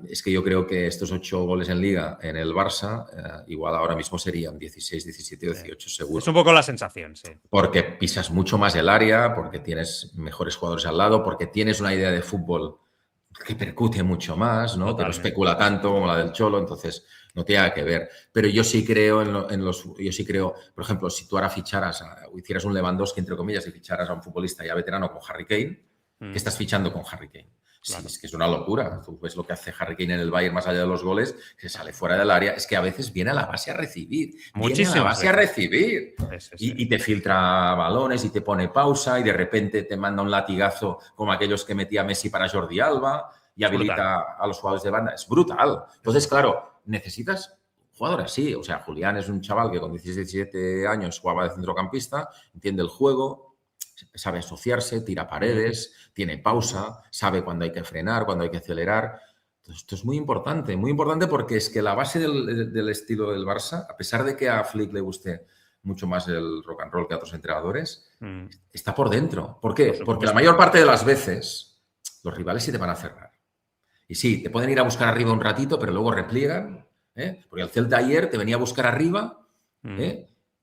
Es que yo creo que estos 8 goles en Liga en el Barça igual ahora mismo serían 16, 17, 18 seguro. Es un poco la sensación, sí. Porque pisas mucho más el área, porque tienes mejores jugadores al lado, porque tienes una idea de fútbol que percute mucho más, ¿no? Que no especula tanto como la del Cholo, entonces no tiene nada que ver. Pero yo sí creo yo sí creo, por ejemplo, si tú ahora hicieras un Lewandowski, entre comillas, y ficharas a un futbolista ya veterano con Harry Kane, ¿qué estás fichando con Harry Kane? Claro. Sí, es que es una locura. Tú ves lo que hace Harry Kane en el Bayern más allá de los goles, que sale fuera del área. Es que a veces viene a la base a recibir. Muchísimo. Viene a la base a recibir. Y te filtra balones y te pone pausa y de repente te manda un latigazo como aquellos que metía Messi para Jordi Alba y habilita a los jugadores de banda. Es brutal. Entonces, claro, necesitas un jugador así. O sea, Julián es un chaval que con 16, 17 años jugaba de centrocampista, entiende el juego, sabe asociarse, tira paredes, tiene pausa, sabe cuándo hay que frenar, cuándo hay que acelerar. Entonces, esto es muy importante porque es que la base del estilo del Barça, a pesar de que a Flick le guste mucho más el rock and roll que a otros entrenadores, está por dentro. ¿Por qué? Porque la mayor parte de las veces los rivales sí te van a cerrar. Y sí, te pueden ir a buscar arriba un ratito, pero luego repliegan, porque el Celta ayer te venía a buscar arriba,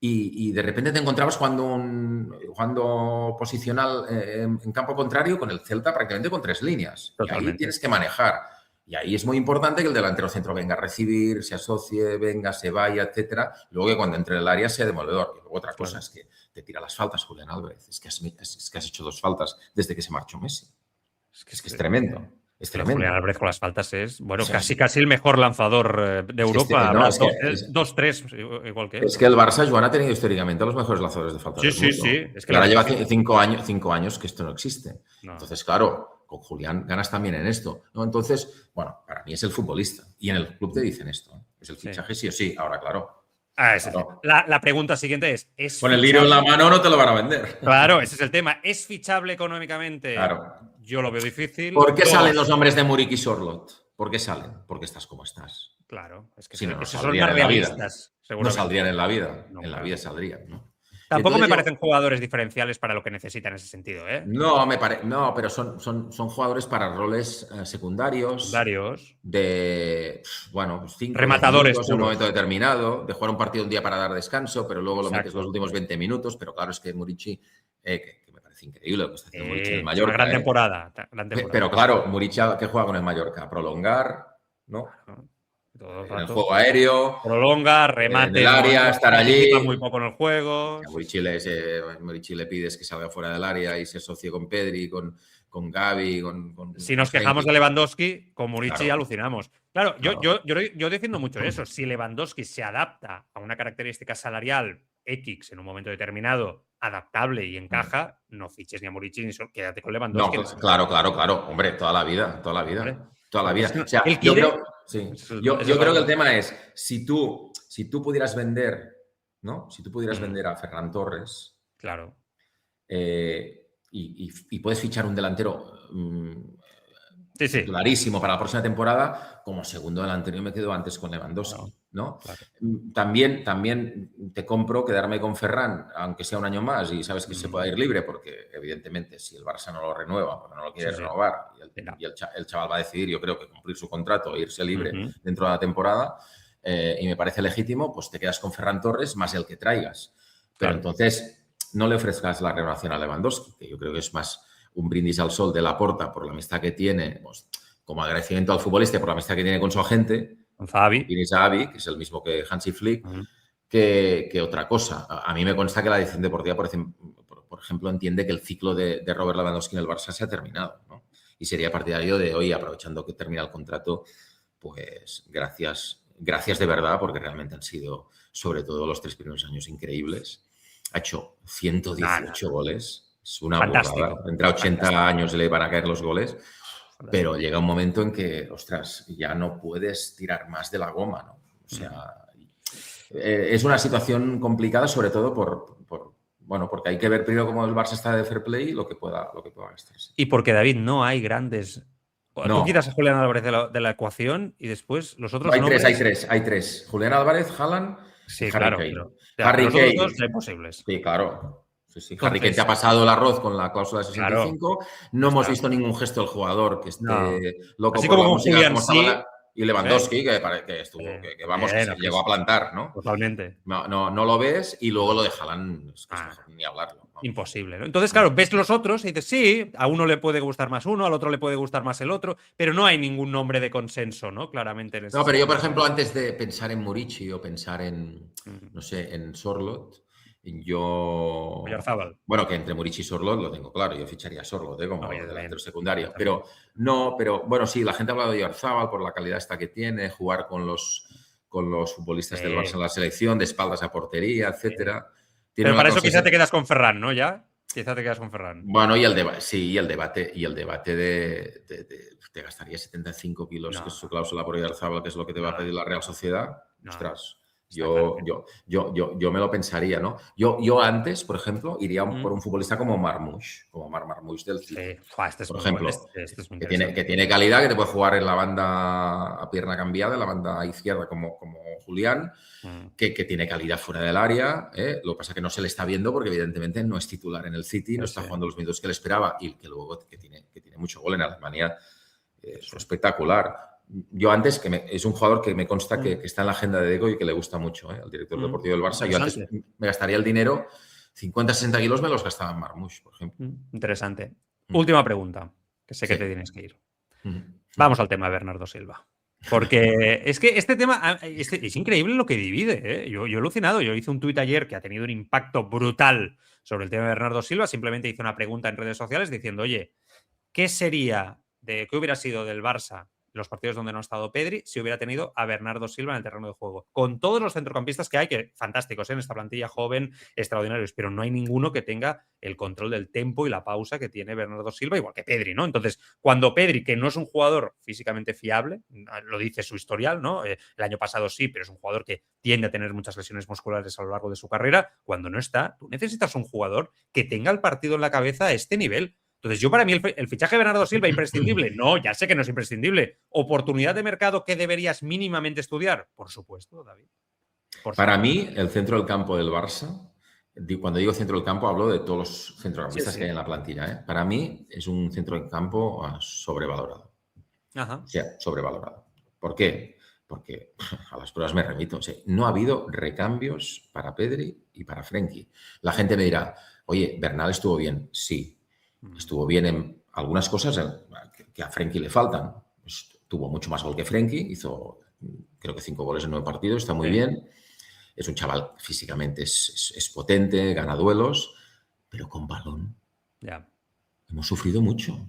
y de repente te encontrabas jugando posicional en campo contrario con el Celta prácticamente con 3 líneas. Totalmente. Y ahí tienes que manejar. Y ahí es muy importante que el delantero centro venga a recibir, se asocie, venga, se vaya, etcétera. Luego que cuando entre en el área sea demoledor. Y luego otra cosa es que te tira las faltas, Julián Álvarez. Es que has hecho 2 faltas desde que se marchó Messi. Es que es tremendo. Es tremendo. Julián Álvarez con las faltas es, bueno, casi el mejor lanzador de Europa. 2-3, igual que él. Es que el Barça, Joan, ha tenido históricamente a los mejores lanzadores de faltas del mundo. Sí. Es que ahora lleva 5 años que esto no existe. No. Entonces, claro, con Julián ganas también en esto, ¿no? Entonces, bueno, para mí es el futbolista. Y en el club te dicen esto, ¿eh? Es el fichaje sí o sí. Ahora, claro. La pregunta siguiente es con el dinero en la mano no te lo van a vender. Claro, ese es el tema. ¿Es fichable económicamente? Claro. Yo lo veo difícil. ¿Por qué salen los nombres de Muric y Sorloth? ¿Por qué salen? Porque estás como estás. Claro, es que si no son más realistas. No saldrían en la vida. En la vida saldrían, ¿no? Tampoco me parecen jugadores diferenciales para lo que necesitan en ese sentido, ¿eh? No, pero son jugadores para roles secundarios. De, 5 rematadores en un momento determinado, de jugar un partido un día para dar descanso, pero luego lo metes los últimos 20 minutos. Pero claro, es que Murici, que me parece increíble lo que está haciendo Murici en el Mallorca. Una gran temporada. Pero claro, Murici, ¿qué juega con el Mallorca? Prolongar, ¿no? En el juego aéreo, prolonga, remate, en el área, estar allí. Muy poco en el juego. A Murici le pides que salga fuera del área y se asocie con Pedri, con Gavi. Si nos quejamos de Lewandowski, con Murici alucinamos. Claro, yo defiendo mucho eso. Si Lewandowski se adapta a una característica salarial X en un momento determinado, adaptable y encaja, no fiches ni a Murici ni quédate con Lewandowski. No, claro. Hombre, toda la vida. Hombre. Toda la vida. O sea, yo creo que el tema es, si tú pudieras vender, ¿no? Si tú pudieras vender a Ferran Torres, claro, y puedes fichar un delantero titularísimo para la próxima temporada, como segundo delantero, yo me quedo antes con Lewandowski, ¿no? Claro. También te compro quedarme con Ferran, aunque sea un año más, y sabes que se pueda ir libre, porque evidentemente si el Barça no lo renueva, porque no lo quiere renovar, y el chaval va a decidir, yo creo que cumplir su contrato e irse libre dentro de la temporada, y me parece legítimo, pues te quedas con Ferran Torres más el que traigas. Pero entonces no le ofrezcas la renovación a Lewandowski, que yo creo que es más un brindis al sol de Laporta por la amistad que tiene, pues, como agradecimiento al futbolista por la amistad que tiene con su agente, con Xavi, que es el mismo que Hansi Flick, que otra cosa. A mí me consta que la dirección deportiva, por ejemplo, entiende que el ciclo de Robert Lewandowski en el Barça se ha terminado, ¿no? Y sería partidario de hoy, aprovechando que termina el contrato, pues gracias gracias de verdad, porque realmente han sido, sobre todo los 3 primeros años, increíbles. Ha hecho 118 goles. Es una fantástico. burrada. Entre 80 años le van a caer los goles. Fantástico. Pero llega un momento en que, ostras, ya no puedes tirar más de la goma, ¿no? O sea, es una situación complicada, sobre todo porque hay que ver primero cómo el Barça está de fair play y lo que pueda gastarse. Y porque, David, no hay grandes... No. Tú quitas a Julián Álvarez de la ecuación y después los otros hay tres. Julián Álvarez, Haaland y Harry Kane. Harry Kane. Los otros dos imposibles. Sí, claro. Sí. Harry Kane te ha pasado el arroz con la cláusula de 65. Claro, no hemos visto ningún gesto del jugador que esté loco así por como la música, Julián, como sí. Y Lewandowski, que estuvo, que vamos, que se llegó a plantar, ¿no? Totalmente. No lo ves, y luego lo de Haaland es mejor ni hablarlo. ¿No? Imposible, ¿no? Entonces, claro, ves los otros y dices, sí, a uno le puede gustar más uno, al otro le puede gustar más el otro, pero no hay ningún nombre de consenso, ¿no? Claramente en ese No, pero yo, por ejemplo, antes de pensar en Murici o pensar en, no sé, en Sorloth, yo... Oyarzábal. Bueno, que entre Murici y Sorloth lo tengo claro, yo ficharía a Sorloth como delantero secundario. Pero bueno, sí, la gente ha hablado de Oyarzábal por la calidad esta que tiene, jugar con los futbolistas del Barça en la selección, de espaldas a portería, etcétera. Pero para eso quizá te quedas con Ferran, ¿no? ¿Ya? Quizá te quedas con Ferran. Bueno, y el debate de te gastaría 75 kilos, que es su cláusula por Oyarzábal, que es lo que te va a pedir la Real Sociedad. Ostras. Yo me lo pensaría, ¿no? Yo antes, por ejemplo, iría por un futbolista como Marmoush del City. Sí. Por ejemplo, este es que tiene calidad, que te puede jugar en la banda a pierna cambiada, en la banda izquierda como Julián, que tiene calidad fuera del área. Lo que pasa es que no se le está viendo porque evidentemente no es titular en el City, no está jugando los minutos que le esperaba y que luego que tiene mucho gol en Alemania. Es espectacular. Yo antes, es un jugador que me consta que está en la agenda de Deco y que le gusta mucho al director deportivo del Barça. Yo antes me gastaría el dinero, 50-60 kilos me los gastaba en Marmoush, por ejemplo. Interesante. Última pregunta, que sé que te tienes que ir. Vamos al tema de Bernardo Silva. Porque es que este tema es increíble lo que divide. ¿eh? Yo he alucinado. Yo hice un tuit ayer que ha tenido un impacto brutal sobre el tema de Bernardo Silva. Simplemente hice una pregunta en redes sociales diciendo, oye, ¿qué hubiera sido del Barça los partidos donde no ha estado Pedri si hubiera tenido a Bernardo Silva en el terreno de juego? Con todos los centrocampistas que hay, que fantásticos en esta plantilla joven, extraordinarios, pero no hay ninguno que tenga el control del tempo y la pausa que tiene Bernardo Silva, igual que Pedri, ¿no? Entonces, cuando Pedri, que no es un jugador físicamente fiable, lo dice su historial, ¿no? El año pasado sí, pero es un jugador que tiende a tener muchas lesiones musculares a lo largo de su carrera, cuando no está, tú necesitas un jugador que tenga el partido en la cabeza a este nivel. Entonces, para mí, el fichaje de Bernardo Silva, ¿imprescindible? No, ya sé que no es imprescindible. ¿Oportunidad de mercado que deberías mínimamente estudiar? Por supuesto, David. Para mí, el centro del campo del Barça, cuando digo centro del campo, hablo de todos los centrocampistas que hay en la plantilla. Para mí, es un centro del campo sobrevalorado. Ajá. O sea, sobrevalorado. ¿Por qué? Porque a las pruebas me remito. O sea, no ha habido recambios para Pedri y para Frenkie. La gente me dirá, oye, Bernal estuvo bien. Sí. Estuvo bien en algunas cosas que a Frenkie le faltan. Tuvo mucho más gol que Frenkie, hizo creo que 5 goles en 9 partidos, está muy bien. Es un chaval físicamente, es potente, gana duelos, pero con balón. Hemos sufrido mucho.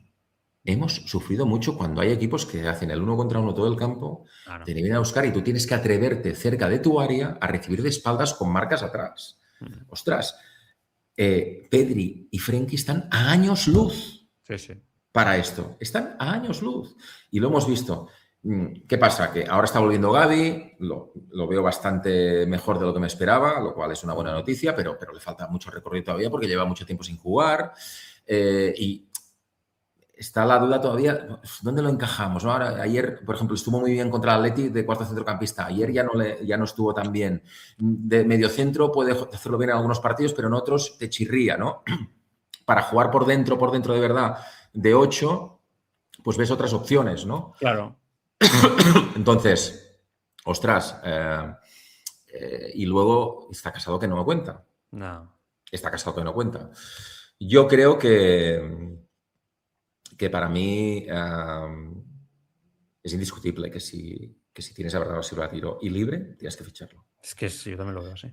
Hemos sufrido mucho cuando hay equipos que hacen el 1 contra 1 todo el campo, te vienen a buscar y tú tienes que atreverte cerca de tu área a recibir de espaldas con marcas atrás. Ostras. Pedri y Frenkie están a años luz para esto. Están a años luz. Y lo hemos visto. ¿Qué pasa? Que ahora está volviendo Gavi, lo veo bastante mejor de lo que me esperaba, lo cual es una buena noticia, pero le falta mucho recorrido todavía porque lleva mucho tiempo sin jugar. Y está la duda todavía, ¿dónde lo encajamos? ¿No? Ahora, ayer, por ejemplo, estuvo muy bien contra el Atleti de cuarto centrocampista. Ayer ya no estuvo tan bien. De medio centro puede hacerlo bien en algunos partidos, pero en otros te chirría, ¿no? Para jugar por dentro de verdad, de 8, pues ves otras opciones, ¿no? Claro. Entonces, ostras, y luego está Casado que no me cuenta. No. Está Casado que no cuenta. Yo creo que para mí es indiscutible que si tienes a Bernardo Silva a tiro y libre, tienes que ficharlo. Es que yo también lo veo así.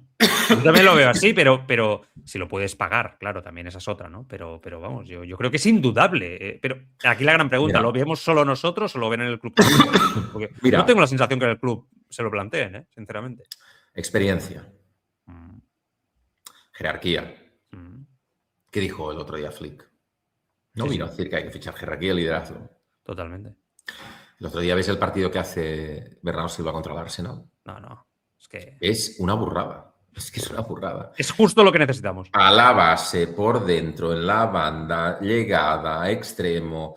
Yo también lo veo así, pero si lo puedes pagar, claro, también esa es otra, ¿no? Pero vamos, yo creo que es indudable. Pero aquí la gran pregunta, ¿lo vemos solo nosotros o lo ven en el club? Porque yo tengo la sensación que en el club se lo planteen, sinceramente. Experiencia. Jerarquía. ¿Qué dijo el otro día Flick? No vino a decir que hay que fichar jerarquía y liderazgo. Totalmente. El otro día ves el partido que hace Bernardo Silva contra el Arsenal. No. Es que... Es una burrada. Es que es una burrada. Es justo lo que necesitamos. A la base, por dentro, en la banda, llegada, extremo.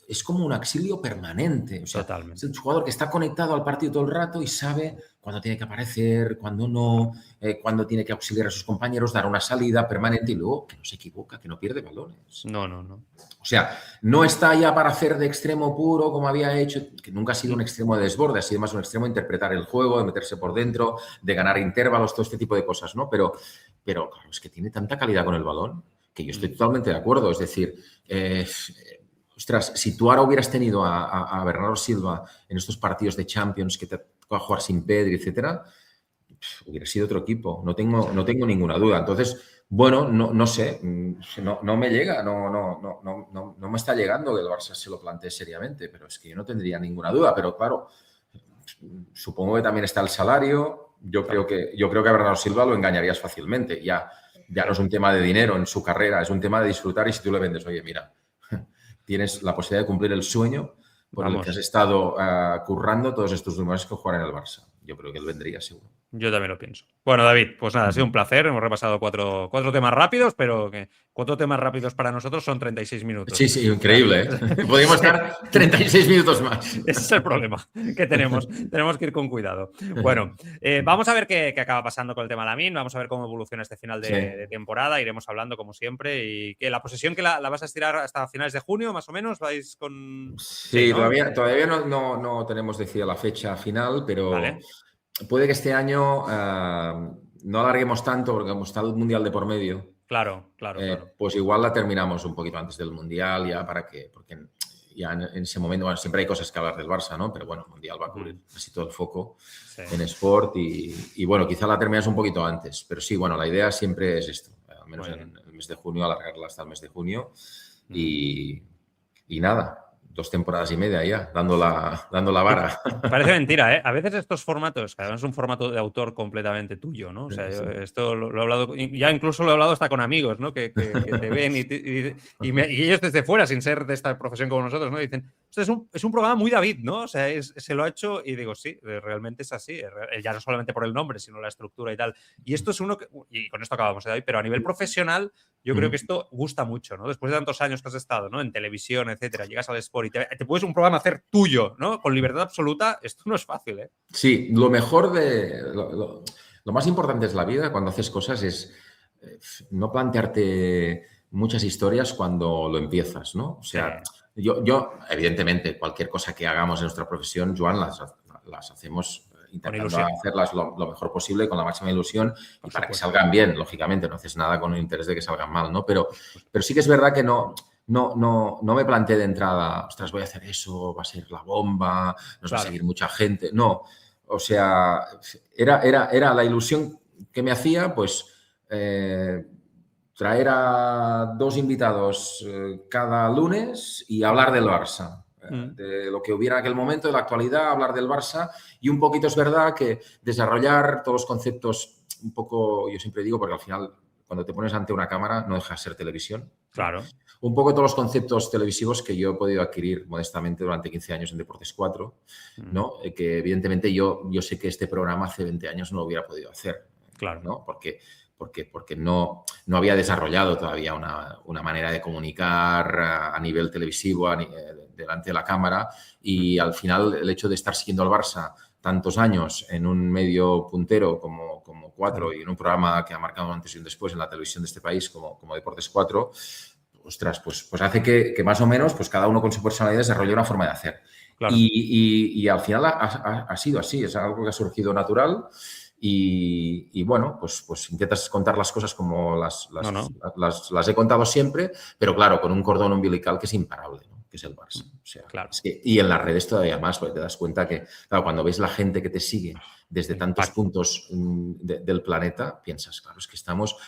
Es como un auxilio permanente. O sea, totalmente. Es un jugador que está conectado al partido todo el rato y sabe cuándo tiene que aparecer, cuándo no, cuándo tiene que auxiliar a sus compañeros, dar una salida permanente y luego que no se equivoca, que no pierde balones. No. O sea, no está ya para hacer de extremo puro como había hecho, que nunca ha sido un extremo de desborde, ha sido más un extremo de interpretar el juego, de meterse por dentro, de ganar intervalos, todo este tipo de cosas, ¿no? Pero claro, es que tiene tanta calidad con el balón que yo estoy totalmente de acuerdo. Es decir, ostras, si tú ahora hubieras tenido a Bernardo Silva en estos partidos de Champions que te va a jugar sin Pedri, etcétera, hubiera sido otro equipo. No tengo ninguna duda. Entonces, bueno, no sé, no me llega, no me está llegando que el Barça se lo plantee seriamente, pero es que yo no tendría ninguna duda. Pero claro, supongo que también está el salario. Yo creo que a Bernardo Silva lo engañarías fácilmente. Ya no es un tema de dinero en su carrera, es un tema de disfrutar y si tú le vendes, oye, mira, tienes la posibilidad de cumplir el sueño por el que has estado currando todos estos números que jugar en el Barça. Yo creo que él vendría seguro. Yo también lo pienso. Bueno, David, pues nada, ha sido un placer. Hemos repasado cuatro temas rápidos, pero que 4 temas rápidos para nosotros son 36 minutos. Sí, increíble, ¿eh? Podríamos estar 36 minutos más. Ese es el problema que tenemos. Tenemos que ir con cuidado. Bueno, vamos a ver qué acaba pasando con el tema Lamine. Vamos a ver cómo evoluciona este final de temporada. Iremos hablando como siempre. Y que la posesión que la vas a estirar hasta finales de junio, más o menos. ¿Vais con...? Sí, ¿no? Todavía no tenemos decidida la fecha final, pero... Vale. Puede que este año no alarguemos tanto porque como está el Mundial de por medio. Claro. Pues igual la terminamos un poquito antes del Mundial ya porque ya en ese momento, bueno, siempre hay cosas que hablar del Barça, ¿no? Pero bueno, el Mundial va a cubrir casi todo el foco en Sport y bueno, quizá la terminas un poquito antes. Pero sí, bueno, la idea siempre es esto, al menos en el mes de junio, alargarla hasta el mes de junio y nada. 2 temporadas y media ya, dando la vara. Parece mentira, ¿eh? A veces estos formatos, que además es un formato de autor completamente tuyo, ¿no? O sea, esto lo he hablado, ya incluso lo he hablado hasta con amigos, ¿no? Que te ven y ellos desde fuera, sin ser de esta profesión como nosotros, ¿no? Dicen, esto es un programa muy David, ¿no? O sea, se lo ha hecho y digo, sí, realmente es así. Ya no solamente por el nombre, sino la estructura y tal. Y esto es uno que, y con esto acabamos, David, pero a nivel profesional, yo creo que esto gusta mucho, ¿no? Después de tantos años que has estado, ¿no? En televisión, etcétera, llegas al Sport y te puedes un programa hacer tuyo, ¿no? Con libertad absoluta, esto no es fácil, ¿eh? Sí, lo mejor lo más importante de la vida cuando haces cosas es no plantearte muchas historias cuando lo empiezas, ¿no? O sea, yo evidentemente, cualquier cosa que hagamos en nuestra profesión, Joan, las hacemos intentando hacerlas lo mejor posible, con la máxima ilusión y para que salgan bien, lógicamente. No haces nada con el interés de que salgan mal, ¿no? Pero sí que es verdad que no me planteé de entrada, ostras, voy a hacer eso, va a ser la bomba, nos va a seguir mucha gente. No, o sea, era la ilusión que me hacía, pues, traer a 2 invitados cada lunes y hablar del Barça. De lo que hubiera en aquel momento, de la actualidad, hablar del Barça y un poquito es verdad que desarrollar todos los conceptos un poco, yo siempre digo, porque al final cuando te pones ante una cámara no deja de ser televisión. Claro. Un poco todos los conceptos televisivos que yo he podido adquirir modestamente durante 15 años en Deportes 4, ¿no? Que evidentemente yo sé que este programa hace 20 años no lo hubiera podido hacer. Claro. ¿No? Porque no había desarrollado todavía una manera de comunicar a nivel televisivo, delante de la cámara y al final el hecho de estar siguiendo al Barça tantos años en un medio puntero como 4 y en un programa que ha marcado un antes y un después en la televisión de este país como Deportes 4, ostras, pues hace que más o menos pues cada uno con su personalidad desarrolle una forma de hacer. Claro. Y al final ha sido así, es algo que ha surgido natural y bueno, pues intentas contar las cosas como las he contado siempre, pero claro, con un cordón umbilical que es imparable, ¿no? que es el Barça. O sea, claro. es que, y en las redes todavía más, porque te das cuenta que, claro, cuando ves la gente que te sigue desde tantos puntos del planeta, piensas, claro, es que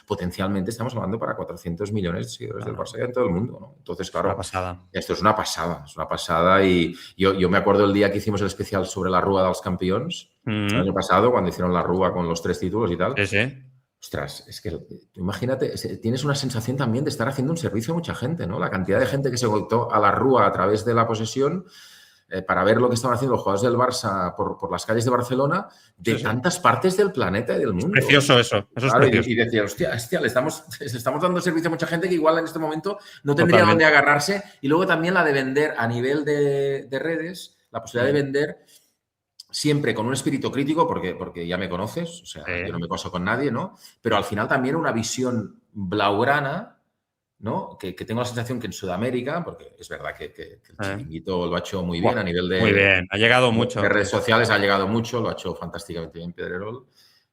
potencialmente estamos hablando para 400 millones de seguidores del Barça en todo el mundo, ¿no? Entonces, claro, una pasada. Esto es una pasada y yo me acuerdo el día que hicimos el especial sobre la Rúa dels Campions, el año pasado, cuando hicieron la Rúa con los 3 títulos y tal. Sí. Ostras, es que imagínate, tienes una sensación también de estar haciendo un servicio a mucha gente, ¿no? La cantidad de gente que se conectó a la Rúa a través de la posesión para ver lo que estaban haciendo los jugadores del Barça por las calles de Barcelona, de tantas partes del planeta y del mundo. Es precioso eso. Claro, es precioso. Y decía, hostia, le estamos dando servicio a mucha gente que igual en este momento no tendría dónde agarrarse. Y luego también la de vender a nivel de redes, la posibilidad de vender siempre con un espíritu crítico, porque ya me conoces, o sea, yo no me caso con nadie, ¿no? Pero al final también una visión blaugrana, ¿no? Que tengo la sensación que en Sudamérica, porque es verdad que el Chiringuito lo ha hecho muy bien a nivel de... Muy bien, ha llegado mucho. De redes sociales ha llegado mucho, lo ha hecho fantásticamente bien Pedrerol,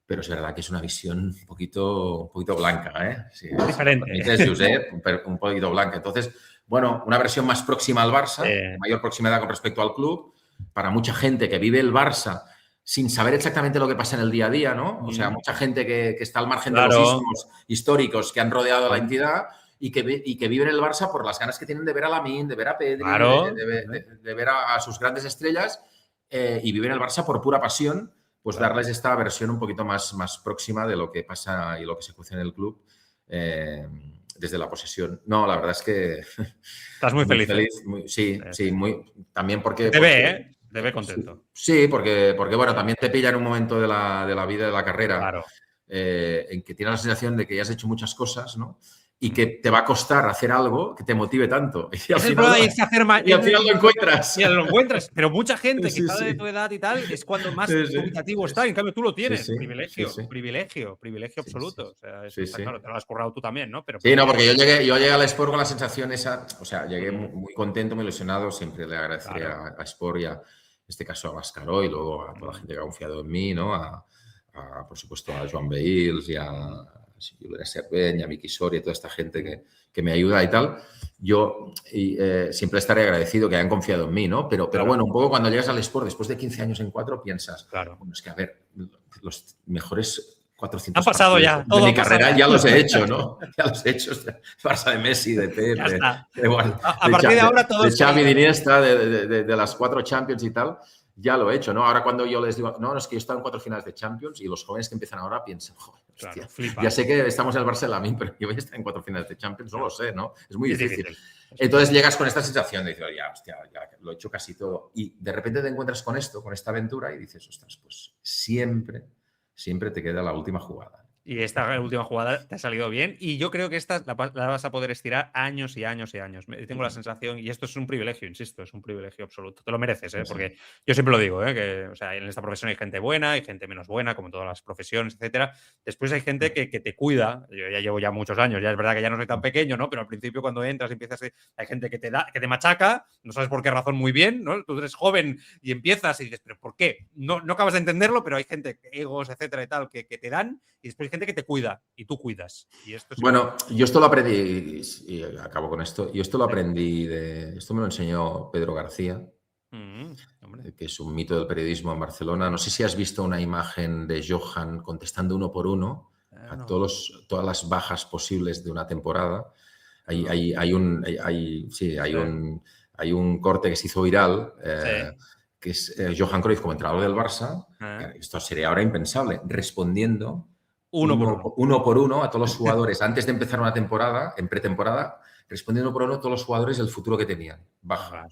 pero es verdad que es una visión un poquito blanca, ¿eh? Sí, diferente. Es Josep, un poquito blanca. Entonces, bueno, una versión más próxima al Barça, mayor proximidad con respecto al club, para mucha gente que vive el Barça sin saber exactamente lo que pasa en el día a día, ¿no? O sea, mucha gente que está al margen de los ismos históricos que han rodeado a la entidad y que viven el Barça por las ganas que tienen de ver a Lamine, de ver a Pedri, de ver a sus grandes estrellas y viven el Barça por pura pasión, pues darles esta versión un poquito más próxima de lo que pasa y lo que se cuece en el club desde la posesión. No, la verdad es que... Estás muy feliz. Sí, muy... También porque... Te ve contento. Sí, porque bueno, también te pilla en un momento de la vida, de la carrera, en que tienes la sensación de que ya has hecho muchas cosas, ¿no? Y que te va a costar hacer algo que te motive tanto. Y al final lo encuentras. Y lo encuentras. Pero mucha gente que está de tu edad y tal es cuando más dubitativo está. En cambio, tú lo tienes. Privilegio absoluto. O sea, está claro, te lo has currado tú también, ¿no? Pero, no, porque yo llegué al Sport con la sensación esa. O sea, llegué muy contento, muy ilusionado. Siempre le agradeceré a Sport y en este caso a Mascaró y luego a toda la gente que ha confiado en mí, ¿no? Por supuesto, a Joan Bales y a Julián Servent y a Miki Soria y toda esta gente que me ayuda y tal. Yo siempre estaré agradecido que hayan confiado en mí, ¿no? Pero bueno, un poco cuando llegas al Sport, después de 15 años en 4, piensas, bueno, es que a ver, los mejores 400 han pasado ya. De mi carrera ya los he hecho, ¿no? Ya los he hecho. Barça de Messi, de Pep, a partir de ahora todos... De Xavi, de Iniesta, de las 4 Champions y tal. Ya lo he hecho, ¿no? Ahora cuando yo les digo, no, es que yo he estado en 4 finales de Champions y los jóvenes que empiezan ahora piensan, joder, hostia, ya sé que estamos en el Barcelona, pero yo voy a estar en 4 finales de Champions, no lo sé, ¿no? Es muy difícil. Entonces llegas con esta sensación de decir, ya lo he hecho casi todo. Y de repente te encuentras con esto, con esta aventura y dices, ostras, pues siempre te queda la última jugada. Y esta última jugada te ha salido bien y yo creo que esta la vas a poder estirar años y años y años. Tengo la sensación, y esto es un privilegio, insisto, es un privilegio absoluto. Te lo mereces, porque yo siempre lo digo, que o sea, en esta profesión hay gente buena, hay gente menos buena, como en todas las profesiones, etcétera. Después hay gente que te cuida. Yo ya llevo muchos años, ya es verdad que ya no soy tan pequeño, ¿no? Pero al principio cuando entras y empiezas, hay gente que te machaca, no sabes por qué razón muy bien, ¿no? Tú eres joven y empiezas y dices, ¿pero por qué? No acabas de entenderlo, pero hay gente, egos, etcétera y tal, que te dan, y después hay gente que te cuida y tú cuidas. Y esto es yo esto lo aprendí, y acabo con esto, yo esto lo aprendí esto me lo enseñó Pedro García, que es un mito del periodismo en Barcelona. No sé si has visto una imagen de Johan contestando uno por uno a todas las bajas posibles de una temporada. Hay un corte que se hizo viral, que es Johan Cruyff como entrenador del Barça. Esto sería ahora impensable, respondiendo uno por uno a todos los jugadores antes de empezar una temporada, en pretemporada, respondiendo por uno a todos los jugadores el futuro que tenían. Baja.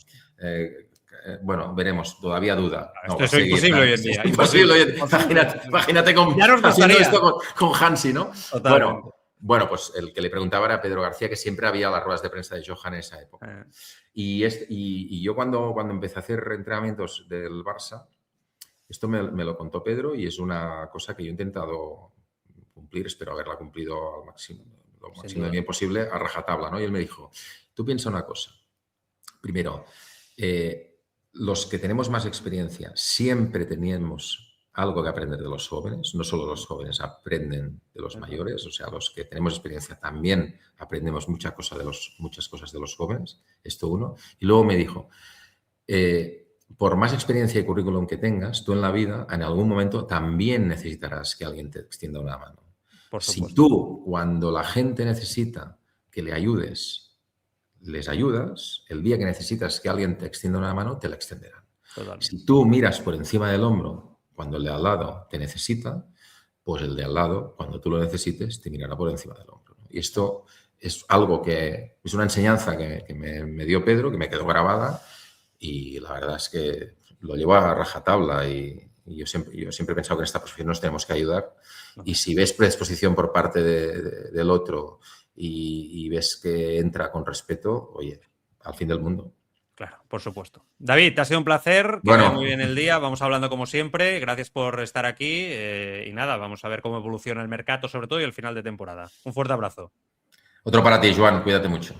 Bueno, veremos, todavía duda. Esto es imposible hoy en día. Es imposible hoy en día. Imagínate haciendo esto con Hansi, ¿no? Bueno, pues el que le preguntaba era Pedro García, que siempre había las ruedas de prensa de Johan en esa época. Y yo cuando empecé a hacer entrenamientos del Barça, esto me lo contó Pedro y es una cosa que yo he intentado cumplir, espero haberla cumplido lo máximo de bien posible, a rajatabla, ¿no? Y él me dijo, tú piensa una cosa. Primero, los que tenemos más experiencia siempre tenemos algo que aprender de los jóvenes. No solo los jóvenes aprenden de los mayores, o sea, los que tenemos experiencia también aprendemos muchas cosas de los jóvenes. Esto uno. Y luego me dijo, por más experiencia y currículum que tengas, tú en la vida, en algún momento, también necesitarás que alguien te extienda una mano. Por Si supuesto. tú, cuando la gente necesita que le ayudes, les ayudas, el día que necesitas que alguien te extienda una mano, te la extenderán. Totalmente. Si tú miras por encima del hombro cuando el de al lado te necesita, pues el de al lado, cuando tú lo necesites, te mirará por encima del hombro. Y esto es algo que es una enseñanza que me dio Pedro, que me quedó grabada, y la verdad es que lo llevo a rajatabla y yo siempre he pensado que en esta profesión nos tenemos que ayudar. Y si ves predisposición por parte del otro y ves que entra con respeto, oye, al fin del mundo. Claro, por supuesto. David, te ha sido un placer, que vaya muy bien el día, vamos hablando como siempre, gracias por estar aquí y nada, vamos a ver cómo evoluciona el mercado sobre todo y el final de temporada. Un fuerte abrazo. Otro para ti, Joan, cuídate mucho.